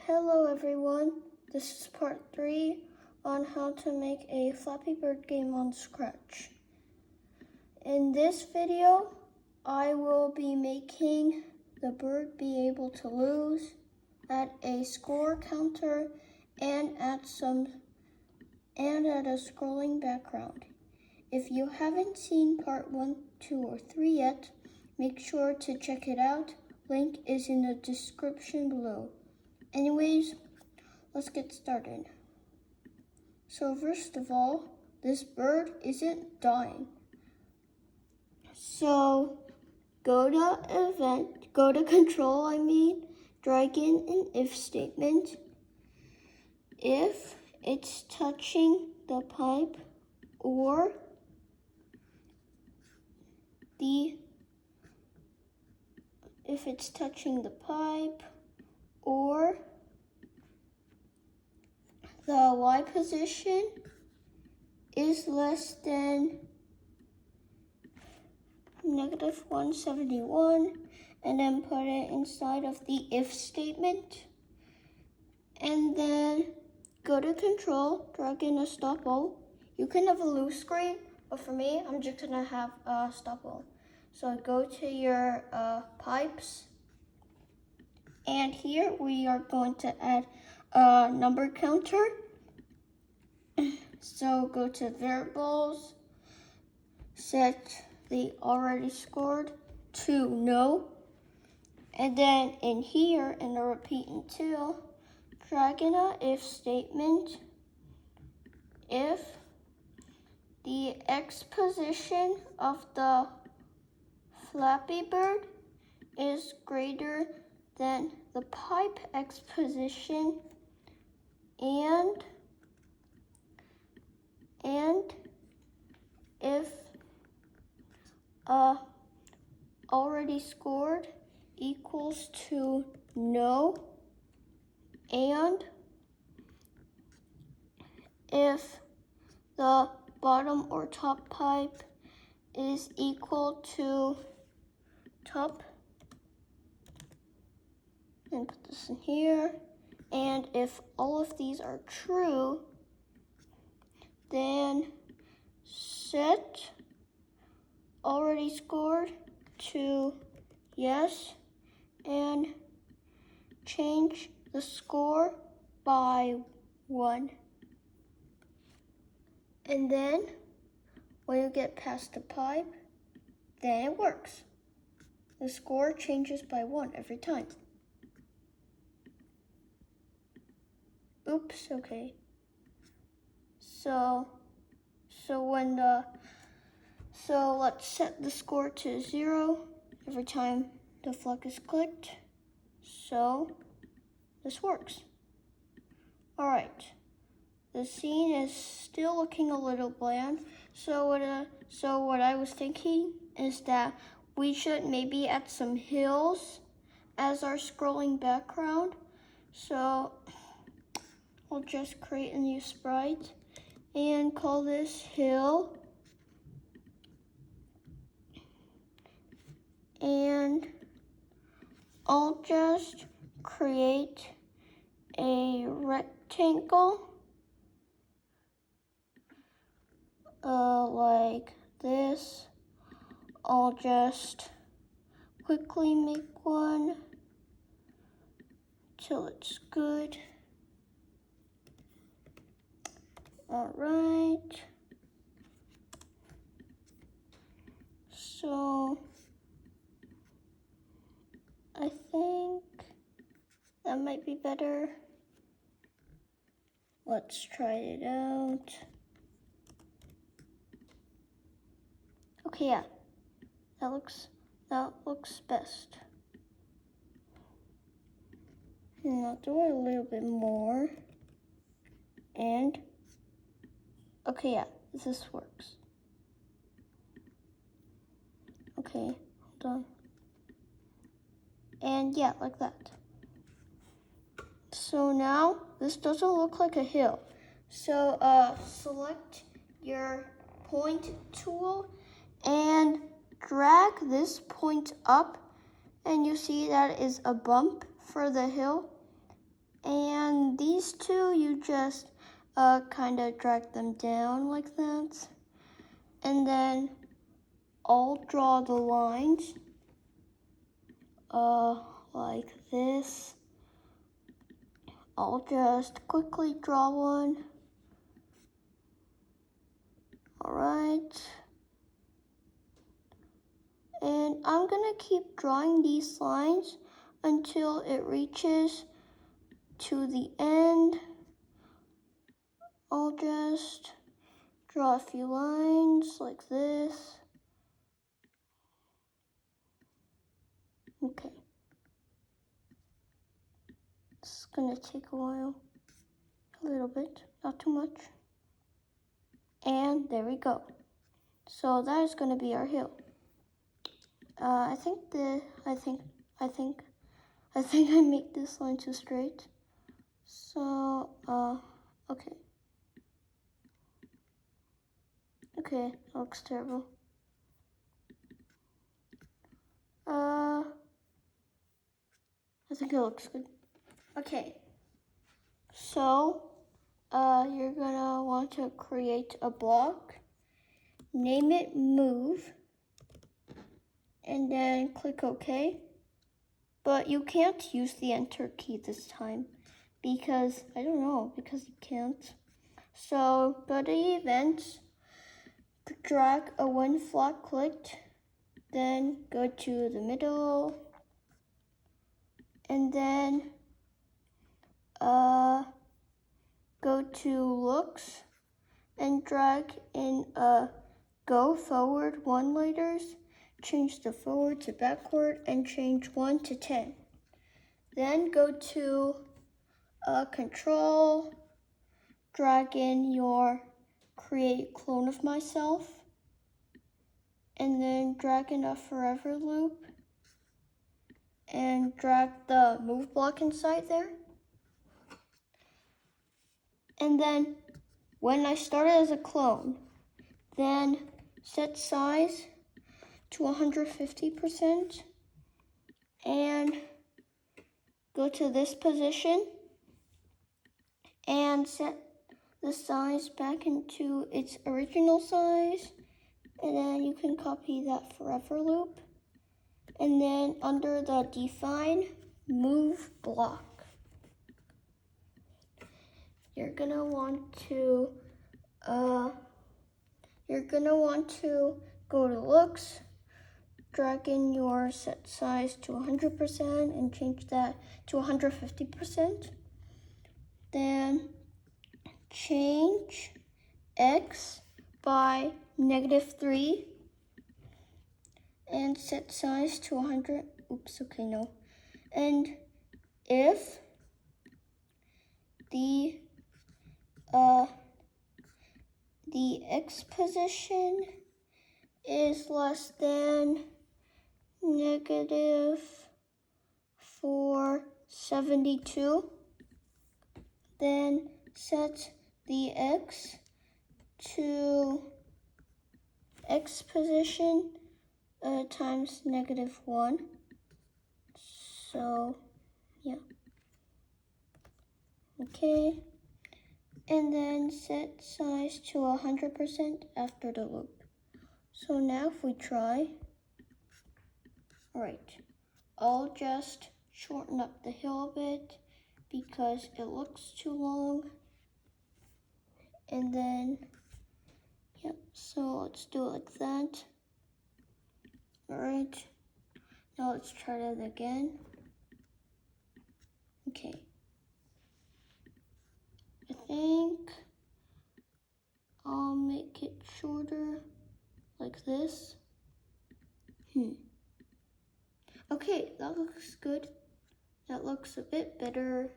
Hello everyone, this is part 3 on how to make a Flappy Bird game on Scratch. In this video, I will be making the bird be able to lose at a score counter and at a scrolling background. If you haven't seen part 1, 2, or 3 yet, make sure to check it out. Link is in the description below. Anyways, let's get started. So first of all, this bird isn't dying. So go to control, drag in an if statement. If it's touching the pipe or the Y position is less than -171, and then put it inside of the if statement. And then go to control, drag in a stop all. You can have a loose screen, but for me, I'm just gonna have a stop all. So go to your pipes, and here we are going to add a number counter. So go to variables, set the already scored to no, and then in here in the repeat until, drag in a if statement. If the X position of the Flappy Bird is greater than the pipe X position, and if already scored equals to no, and if the bottom or top pipe is equal to top, and put this in here, and if all of these are true, then set already scored to yes, and change the score by 1. And then when you get past the pipe, then it works. The score changes by 1 every time. Oops, okay. So let's set the score to 0 every time the flag is clicked. So this works. All right. The scene is still looking a little bland. So what I was thinking is that we should maybe add some hills as our scrolling background. So we'll just create a new sprite and call this hill. And I'll just create a rectangle like this. I'll just quickly make one till it's good. All right. So I think that might be better. Let's try it out. Okay, yeah, that looks best. And I'll do it a little bit more. And okay, yeah, this works. Okay, hold on. And yeah, like that. So now this doesn't look like a hill. So select your point tool and drag this point up, and you see that is a bump for the hill. And these two, you just kind of drag them down like that. And then I'll draw the lines like this. I'll just quickly draw one. All right. And I'm gonna keep drawing these lines until it reaches to the end. I'll just draw a few lines like this. Okay. It's gonna take a while. A little bit, not too much. And there we go. So that is gonna be our hill. I think I make this line too straight. So, okay. Okay, that looks terrible. I think it looks good. Okay. So, you're gonna want to create a block, name it move, and then click OK. But you can't use the enter key this time because, I don't know, because you can't. So go to events, drag a when flag clicked, then go to the middle, and then go to looks and drag in go forward 1 letters, change the forward to backward, and change 1 to 10. Then go to control, drag in your create clone of myself, and then drag in a forever loop, and drag the move block inside there. And then when I started as a clone, then set size to 150% and go to this position and set the size back into its original size, and then you can copy that forever loop, and then under the define move block, you're gonna want to go to looks, drag in your set size to 100% and change that to 150%. Then change X by -3 and set size to 100. Oops, okay, no. And if the X position is less than -472, then set the X to X position times -1. So, yeah. Okay. And then set size to 100% after the loop. So now if we try, all right, I'll just shorten up the hill a bit because it looks too long. And then, yep, so let's do it like that. All right, now let's try that again. Okay. I think I'll make it shorter like this. Okay, that looks good. That looks a bit better,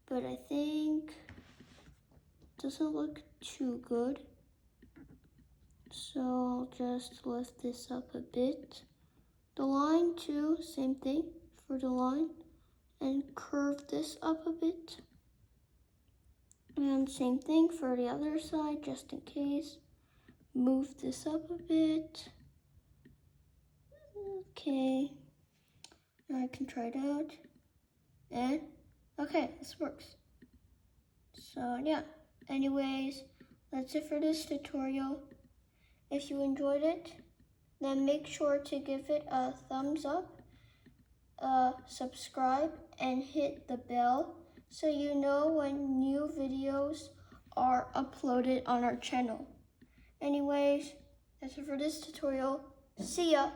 but I think it doesn't look too good. So I'll just lift this up a bit. The line too, same thing for the line, and curve this up a bit. And same thing for the other side, just in case. Move this up a bit. Okay, now I can try it out. And Okay, this works. So yeah, anyways, that's it for this tutorial. If you enjoyed it, then make sure to give it a thumbs up, subscribe, and hit the bell so you know when new videos are uploaded on our channel. Anyways, that's it for this tutorial. See ya!